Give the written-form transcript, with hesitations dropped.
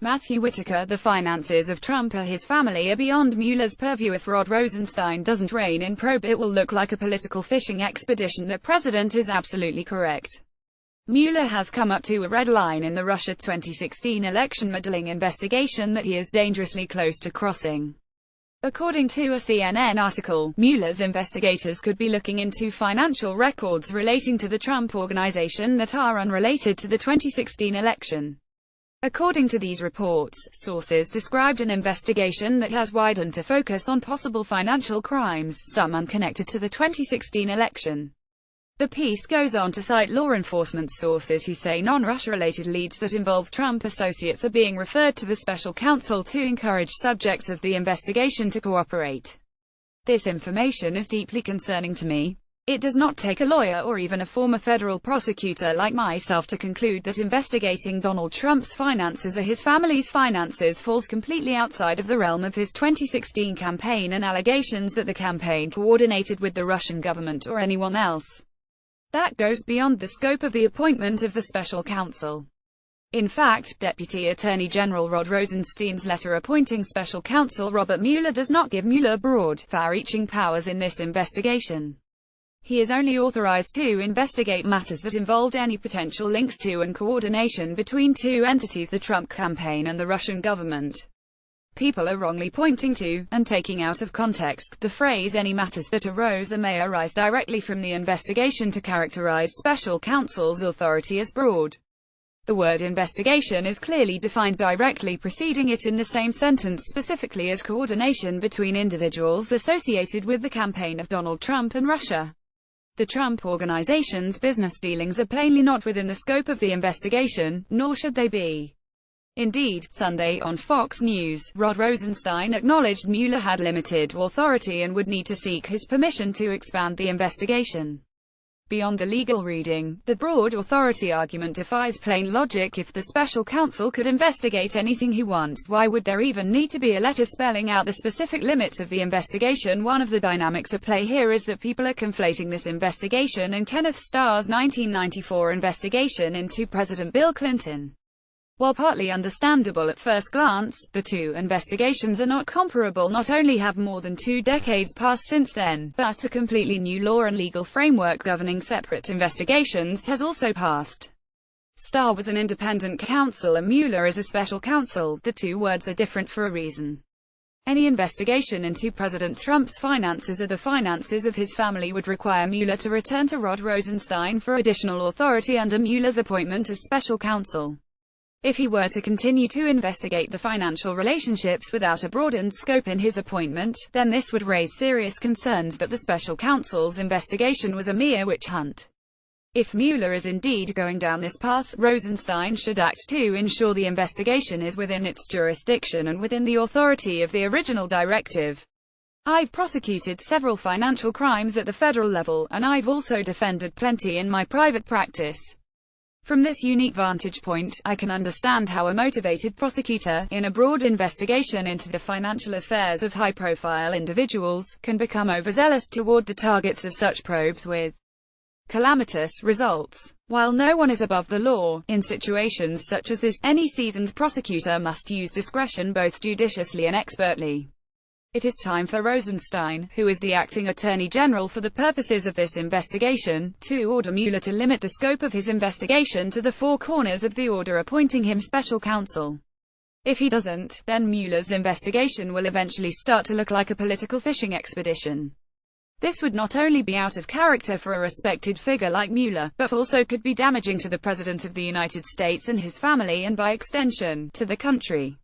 Matthew Whitaker, the finances of Trump or his family are beyond Mueller's purview. If Rod Rosenstein doesn't rein in probe, it will look like a political fishing expedition. The president is absolutely correct. Mueller has come up to a red line in the Russia 2016 election meddling investigation that he is dangerously close to crossing. According to a CNN article, Mueller's investigators could be looking into financial records relating to the Trump Organization that are unrelated to the 2016 election. According to these reports, sources described an investigation that has widened to focus on possible financial crimes, some unconnected to the 2016 election. The piece goes on to cite law enforcement sources who say non-Russia-related leads that involve Trump associates are being referred to the special counsel to encourage subjects of the investigation to cooperate. This information is deeply concerning to me. It does not take a lawyer or even a former federal prosecutor like myself to conclude that investigating Donald Trump's finances or his family's finances falls completely outside of the realm of his 2016 campaign and allegations that the campaign coordinated with the Russian government or anyone else. That goes beyond the scope of the appointment of the special counsel. In fact, Deputy Attorney General Rod Rosenstein's letter appointing special counsel Robert Mueller does not give Mueller broad, far-reaching powers in this investigation. He is only authorized to investigate matters that involved any potential links to and coordination between two entities, the Trump campaign and the Russian government. People are wrongly pointing to, and taking out of context, the phrase "any matters that arose or may arise directly from the investigation" to characterize special counsel's authority as broad. The word investigation is clearly defined directly preceding it in the same sentence, specifically as coordination between individuals associated with the campaign of Donald Trump and Russia. The Trump Organization's business dealings are plainly not within the scope of the investigation, nor should they be. Indeed, Sunday on Fox News, Rod Rosenstein acknowledged Mueller had limited authority and would need to seek his permission to expand the investigation. Beyond the legal reading, the broad authority argument defies plain logic. If the special counsel could investigate anything he wants, why would there even need to be a letter spelling out the specific limits of the investigation? One of the dynamics at play here is that people are conflating this investigation and Kenneth Starr's 1994 investigation into President Bill Clinton. While partly understandable at first glance, the two investigations are not comparable. Not only have more than 2 decades passed since then, but a completely new law and legal framework governing separate investigations has also passed. Starr was an independent counsel and Mueller is a special counsel. The two words are different for a reason. Any investigation into President Trump's finances or the finances of his family would require Mueller to return to Rod Rosenstein for additional authority under Mueller's appointment as special counsel. If he were to continue to investigate the financial relationships without a broadened scope in his appointment, then this would raise serious concerns that the special counsel's investigation was a mere witch hunt. If Mueller is indeed going down this path, Rosenstein should act to ensure the investigation is within its jurisdiction and within the authority of the original directive. I've prosecuted several financial crimes at the federal level, and I've also defended plenty in my private practice. From this unique vantage point, I can understand how a motivated prosecutor, in a broad investigation into the financial affairs of high-profile individuals, can become overzealous toward the targets of such probes with calamitous results. While no one is above the law, in situations such as this, any seasoned prosecutor must use discretion both judiciously and expertly. It is time for Rosenstein, who is the acting Attorney General for the purposes of this investigation, to order Mueller to limit the scope of his investigation to the 4 corners of the order appointing him special counsel. If he doesn't, then Mueller's investigation will eventually start to look like a political fishing expedition. This would not only be out of character for a respected figure like Mueller, but also could be damaging to the President of the United States and his family and by extension, to the country.